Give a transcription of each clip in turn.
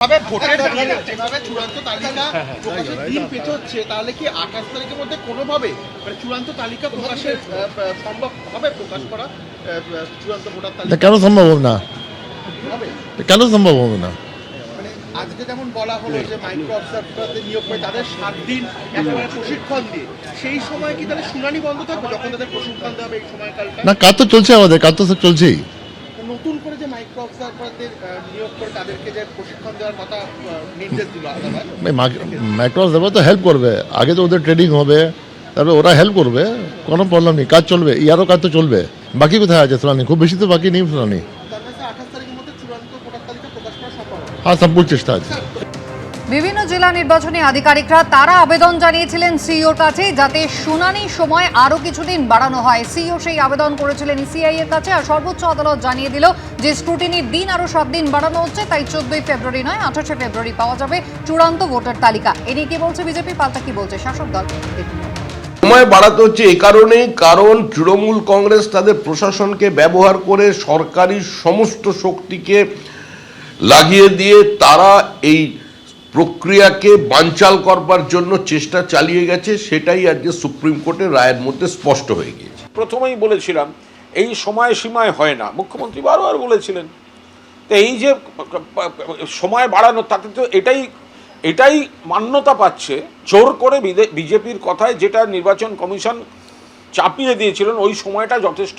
যেভাবে চূড়ান্ত তালিকা প্রকাশের দিন পেছোচ্ছে, তাহলে কি 28 তারিখের মধ্যে কোনোভাবে চূড়ান্ত তালিকা প্রকাশের সম্ভব হবে? প্রকাশ করা চূড়ান্ত ভোটার তালিকা কেন সম্ভব হবে না? কেন সম্ভব হবে না? মানে আজকে যেমন বলা হলো যে মাইক্রো অবজারভারদের নিয়োগ করে তাদের 7 দিন একেবারে প্রশিক্ষণ দিয়ে, সেই সময় কি তাদের শুনানি বন্ধ থাকবে যখন তাদের প্রশিক্ষণ দেওয়া হবে? এই সময়কালটা না, কাজ তো চলছে, আমাদের কাজ তো চলছেই। নতুন করে যে মাইক্রো অবজারভারদের নিয়োগ করে তাদেরকে যে প্রশিক্ষণ দেওয়ার কথা নির্দেশ দিল আদালত, মাইক্রো অবজারভার তো হেল্প করবে, আগে তো ওদের ট্রেনিং হবে, তারপরে ওরা হেল্প করবে, কোনো প্রবলেম নেই, কাজ চলবে, ইয়ারও কাজ তো চলবে। বাকি কোথায় আছে শুনানি? খুব বেশি তো বাকি নেই শুনানি। তার কাছে 28 তারিখের মধ্যে চূড়ান্ত ভোটার তালিকা প্রকাশ করা সম্ভব? হ্যাঁ, সম্পূর্ণ চেষ্টা আছে। বিভিন্ন জেলা নির্বাচনী আধিকারিকরা তারা আবেদন জানিয়েছিলেন সিইওর কাছে যাতে শুনানির সময় আরও কিছুদিন বাড়ানো হয়। সিইও সেই আবেদন করেছিলেন ইসিআই এর কাছে, আর সর্বোচ্চ আদালত জানিয়ে দিল যে স্ক্রুটিনির দিন আরও 7 দিন বাড়ানো হচ্ছে, তাই 14ই ফেব্রুয়ারি নয় 28শে ফেব্রুয়ারি পাওয়া যাবে চূড়ান্ত ভোটার তালিকা। এ নিয়ে কি বলছে বিজেপি, পাল্টা কি বলছে শাসক দল? সময় বাড়াতে হচ্ছে এই কারণেই, কারণ তৃণমূল কংগ্রেস তাদের প্রশাসনকে ব্যবহার করে সরকারি সমস্ত শক্তিকে লাগিয়ে দিয়ে তারা এই প্রক্রিয়াকে বানচাল করবার জন্য চেষ্টা চালিয়ে গেছে। সেটাই আজকে সুপ্রিম কোর্টের রায়ের মধ্যে স্পষ্ট হয়ে গিয়েছে। প্রথমেই বলেছিলাম এই সময় সীমায় হয় না, মুখ্যমন্ত্রী বারবার বলেছিলেন। তো এই যে সময় বাড়ানো, তাতে তো এটাই মান্যতা পাচ্ছে জোর করে বিজেপির কথায়, যেটা নির্বাচন কমিশন চাপিয়ে দিয়েছিলেন ওই সময়টা যথেষ্ট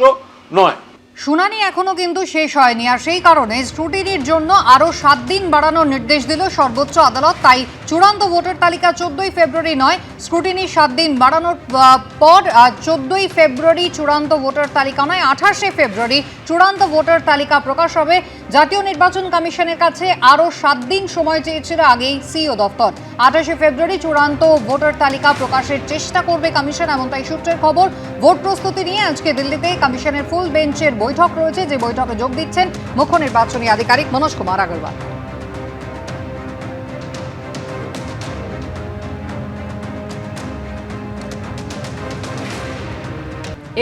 নয়। শুনানি এখনো কিন্তু শেষ হয়নি, আর সেই কারণে স্ক্রুটিনির জন্য আরও 7 দিন বাড়ানোর নির্দেশ দিল সর্বোচ্চ আদালত। তাই চূড়ান্ত ভোটার তালিকা 14ই ফেব্রুয়ারি নয়, স্ক্রুটিনি 7 দিন বাড়ানোর পর 14ই ফেব্রুয়ারি চূড়ান্ত ভোটার তালিকা নয় 28শে ফেব্রুয়ারি চূড়ান্ত ভোটার তালিকা প্রকাশ হবে। জাতীয় নির্বাচন কমিশনের কাছে আরও 7 দিন সময় চেয়েছিল আগেই সিইও দপ্তর। 28শে ফেব্রুয়ারি চূড়ান্ত ভোটার তালিকা প্রকাশের চেষ্টা করবে কমিশন, এমনটাই সূত্রের খবর। ভোট প্রস্তুতি নিয়ে আজকে দিল্লিতে কমিশনের ফুল বেঞ্চের বৈঠক রয়েছে, যে বৈঠকে যোগ দিচ্ছেন মুখ্য নির্বাচনী আধিকারিক মনোজ কুমার আগরওয়াল।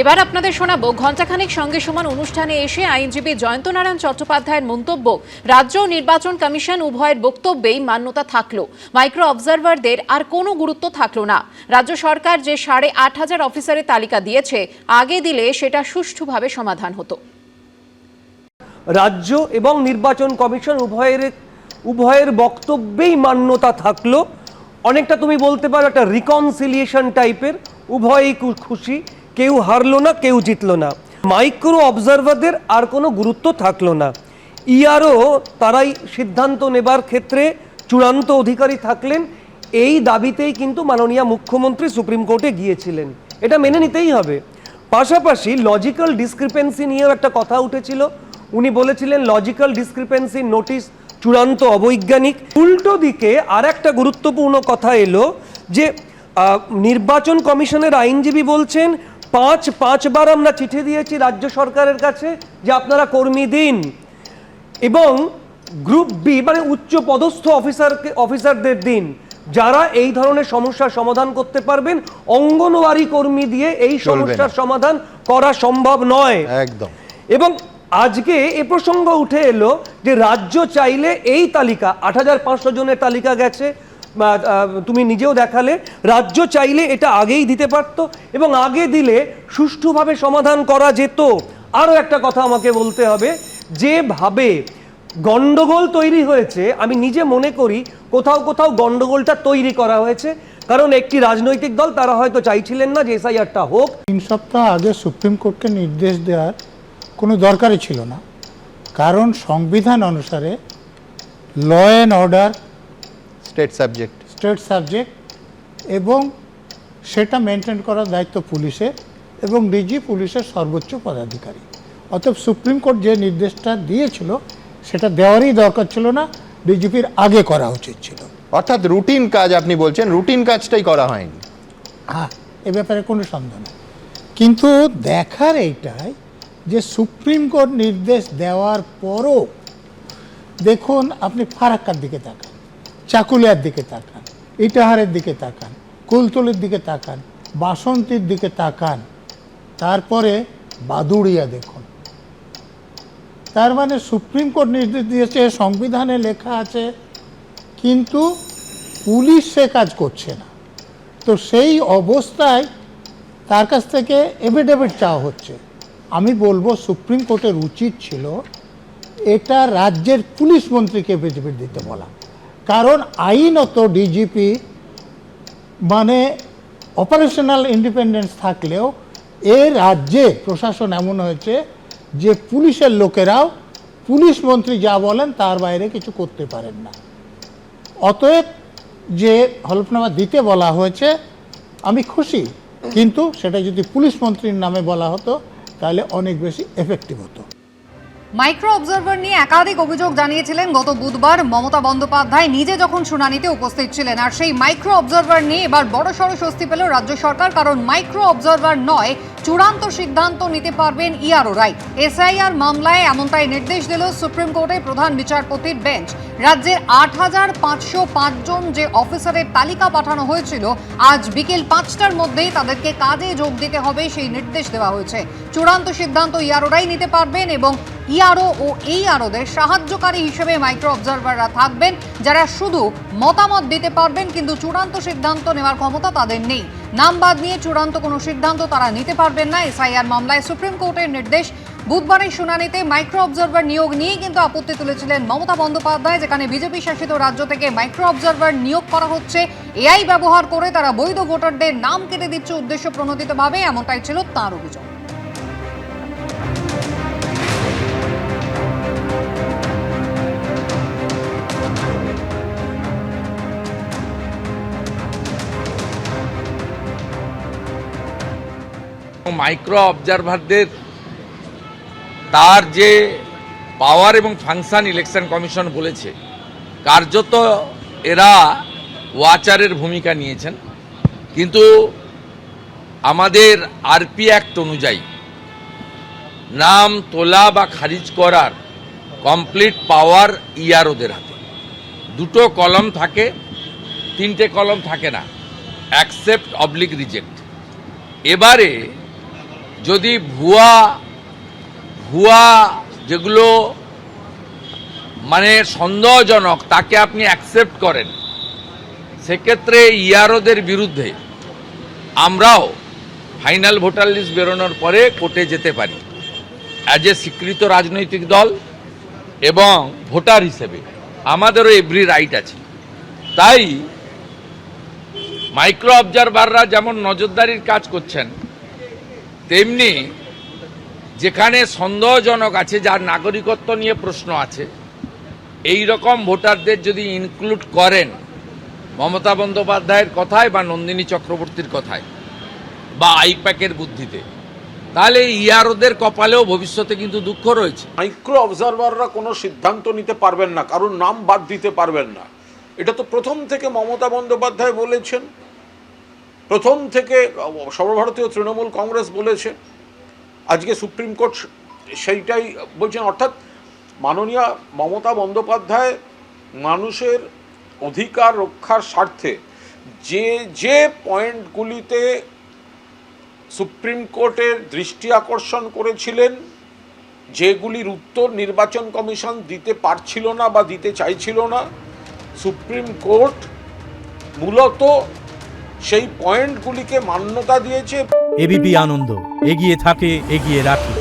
এবার আপনাদের শোনাবো ঘণ্টাখানেক সঙ্গে সমান অনুষ্ঠানে এসে আইনজীবী জয়ন্ত নারায়ণ চট্টোপাধ্যায়ের মন্তব্য, রাজ্য নির্বাচন কমিশন উভয়ের বক্তব্যেই মান্যতা থাকলো, মাইক্রো অবজারভারদের আর কোনো গুরুত্ব থাকলো না। রাজ্য সরকার যে 8,500 অফিসারের তালিকা দিয়েছে, আগে দিলে সেটা সুষ্ঠুভাবে সমাধান হতো। রাজ্য এবং নির্বাচন কমিশন উভয়ের বক্তব্যেই মান্যতা থাকলো। অনেকটা তুমি বলতে পারো একটা রিকনসিলিয়েশন টাইপের, উভয়ই খুশি, কেউ হারলো না, কেউ জিতলো না। মাইক্রো অবজারভারদের আর কোনো গুরুত্ব থাকলো না। ইয়ারও তারাই সিদ্ধান্ত নেবার ক্ষেত্রে চূড়ান্ত অধিকারী থাকলেন, এই দাবিতেই কিন্তু মাননীয় মুখ্যমন্ত্রী সুপ্রিম কোর্টে গিয়েছিলেন, এটা মেনে নিতেই হবে। পাশাপাশি লজিক্যাল ডিসক্রিপেন্সি নিয়েও একটা কথা উঠেছিল, উনি বলেছিলেন লজিক্যাল ডিসক্রিপেন্সি নোটিশ চূড়ান্ত অবৈজ্ঞানিক। উল্টো দিকে আর একটা গুরুত্বপূর্ণ কথা এলো যে নির্বাচন কমিশনের আইনজীবী বলছেন পাঁচবার আমরা চিঠি দিয়েছি রাজ্য সরকারের কাছে যে আপনারা কর্মী দিন, এবং গ্রুপ বি মানে উচ্চ পদস্থ অফিসারদের দিন, যারা এই ধরনের সমস্যার সমাধান করতে পারবেন। অঙ্গনওয়াড়ি কর্মী দিয়ে এই সমস্যার সমাধান করা সম্ভব নয় একদম। এবং আজকে এ প্রসঙ্গ উঠে এলো যে রাজ্য চাইলে এই তালিকা 8,500 জনের তালিকা গেছে, তুমি নিজেও দেখালে, রাজ্য চাইলে এটা আগেই দিতে পারত এবং আগে দিলে সুষ্ঠুভাবে সমাধান করা যেত। আরও একটা কথা আমাকে বলতে হবে, যেভাবে গন্ডগোল তৈরি হয়েছে, আমি নিজে মনে করি কোথাও কোথাও গন্ডগোলটা তৈরি করা হয়েছে, কারণ একটি রাজনৈতিক দল তারা হয়তো চাইছিলেন না যে এসআইআরটা হোক। 3 সপ্তাহ আগে সুপ্রিম কোর্টকে নির্দেশ দেওয়ার কোনো দরকারই ছিল না, কারণ সংবিধান অনুসারে law and order state subject এবং সেটা মেনটেন করার দায়িত্ব পুলিশের, এবং ডিজি পুলিশের সর্বোচ্চ পদাধিকারী। অতএব সুপ্রিম কোর্ট যে নির্দেশটা দিয়েছিল সেটা দেওয়ারই দরকার ছিল না, ডিজিপির আগে করা উচিত ছিল। অর্থাৎ রুটিন কাজ, আপনি বলছেন রুটিন কাজটাই করা হয়নি। হ্যাঁ, এ ব্যাপারে কোনো সন্দেহ নেই, কিন্তু দেখার এইটাই যে সুপ্রিম কোর্ট নির্দেশ দেওয়ার পরও দেখুন, আপনি ফারাক্কার দিকে তাকান, চাকুলিয়ার দিকে তাকান, ইটাহারের দিকে তাকান, কুলতলির দিকে তাকান, বাসন্তীর দিকে তাকান, তারপরে বাদুড়িয়া দেখুন। তার মানে সুপ্রিম কোর্ট নির্দেশ দিয়েছে, সংবিধানে লেখা আছে কিন্তু পুলিশ সে কাজ করছে না। তো সেই অবস্থায় তার কাছ থেকে এফিডেভিট চাওয়া হচ্ছে। আমি বলবো সুপ্রিম কোর্টের উচিত ছিল এটা রাজ্যের পুলিশ মন্ত্রীকে এফিডেভিট দিতে বলা, কারণ আইনত ডিজিপি মানে অপারেশনাল ইন্ডিপেন্ডেন্স থাকলেও এ রাজ্যে প্রশাসন এমন হয়েছে যে পুলিশের লোকেরাও পুলিশ মন্ত্রী যা বলেন তার বাইরে কিছু করতে পারেন না। অতএব যে হলফনামা দিতে বলা হয়েছে আমি খুশি, কিন্তু সেটা যদি পুলিশ মন্ত্রীর নামে বলা হতো তাহলে অনেক বেশি এফেক্টিভ হতো। মাইক্রো অবজারভার নিয়ে একাধিক অভিযোগ জানিয়েছিলেন গত বুধবার মমতা বন্দ্যোপাধ্যায় নিজে যখন শুনানিতে উপস্থিত ছিলেন। আর সেই মাইক্রো অবজারভার নিয়ে এবার বড়সড় স্বস্তি পেল রাজ্য সরকার, কারণ মাইক্রো অবজারভার নয়, চূড়ান্ত সিদ্ধান্ত নিতে পারবেন ইআরওরাই। এসআইআর মামলায় এমনটাই নির্দেশ দিল সুপ্রিম কোর্টের প্রধান বিচারপতির বেঞ্চ। রাজ্যের ৮৫০৫ জন যে অফিসারের তালিকা পাঠানো হয়েছিল, আজ বিকেল ৫টার মধ্যেই তাদেরকে কাজে যোগ দিতে হবে সেই নির্দেশ দেওয়া হয়েছে। চূড়ান্ত সিদ্ধান্ত ইআরওরাই নিতে পারবেন এবং ইআরও ও এইআরওদের সাহায্যকারী হিসেবে মাইক্রো অবজারভাররা থাকবেন, যারা শুধু মতামত দিতে পারবেন, কিন্তু চূড়ান্ত সিদ্ধান্ত নেওয়ার ক্ষমতা তাদের নেই। নাম বাদ নিয়ে চূড়ান্ত কোনো সিদ্ধান্ত তারা নিতে পারবেন না। এসআইআর মামলায় সুপ্রিম কোর্টের নির্দেশ। বুধবারের শুনানিতে মাইক্রো অবজারভার নিয়োগ নিয়ে কিন্তু আপত্তি তুলেছিলেন মমতা বন্দ্যোপাধ্যায়, যেখানে বিজেপি শাসিত রাজ্য থেকে মাইক্রো অবজারভার নিয়োগ করা হচ্ছে, এআই ব্যবহার করে তারা বৈধ ভোটারদের নাম কেটে দিচ্ছে উদ্দেশ্য প্রণোদিতভাবে, এমনটাই ছিল তাঁর অভিযোগ। মাইক্রো অবজারভারদের তার যে পাওয়ার এবং ফাংশন ইলেকশন কমিশন বলেছে, কার্যত এরা ওয়াচারের ভূমিকা নিয়েছেন, কিন্তু আমাদের আরপি অ্যাক্ট অনুযায়ী নাম তোলা বা খারিজ করার কমপ্লিট পাওয়ার ইআরওদের হাতে। দুটো কলম থাকে, তিনটে কলম থাকে না, অ্যাকসেপ্ট অবলিক রিজেক্ট। এবারে যদি ভুয়া যেগুলো মানে সন্দেহজনক তাকে আপনি অ্যাকসেপ্ট করেন, সেক্ষেত্রে ইআরওদের বিরুদ্ধে আমরাও ফাইনাল ভোটার লিস্ট বেরোনোর পরে কোর্টে যেতে পারি অ্যাজ এ স্বীকৃত রাজনৈতিক দল, এবং ভোটার হিসেবে আমাদেরও এভরি রাইট আছে। তাই মাইক্রো অবজারভাররা যেমন নজরদারির কাজ করছেন, তেমনি যেখানে সন্দেহজনক আছে, যার নাগরিকত্ব নিয়ে প্রশ্ন আছে, এই রকম ভোটারদের যদি ইনক্লুড করেন মমতা বন্দ্যোপাধ্যায়ের কথায় বা নন্দিনী চক্রবর্তীর কথায় বা আইপ্যাকের বুদ্ধিতে, তাহলে ইআরওদের কপালেও ভবিষ্যতে কিন্তু দুঃখ রয়েছে। মাইক্রো অবজারভাররা কোনো সিদ্ধান্ত নিতে পারবেন না, কারণ নাম বাদ দিতে পারবেন না। এটা তো প্রথম থেকে মমতা বন্দ্যোপাধ্যায় বলেছেন, প্রথম থেকে সর্বভারতীয় তৃণমূল কংগ্রেস বলেছে, আজকে সুপ্রিম কোর্ট সেইটাই বলছেন। অর্থাৎ মাননীয় মমতা বন্দ্যোপাধ্যায় মানুষের অধিকার রক্ষার স্বার্থে যে যে পয়েন্টগুলিতে সুপ্রিম কোর্টের দৃষ্টি আকর্ষণ করেছিলেন, যেগুলির উত্তর নির্বাচন কমিশন দিতে পারছিল না বা দিতে চাইছিল না, সুপ্রিম কোর্ট মূলত সেই পয়েন্টগুলিকে মান্যতা দিয়েছে। এবিপি আনন্দ, এগিয়ে থাকে, এগিয়ে রাখে।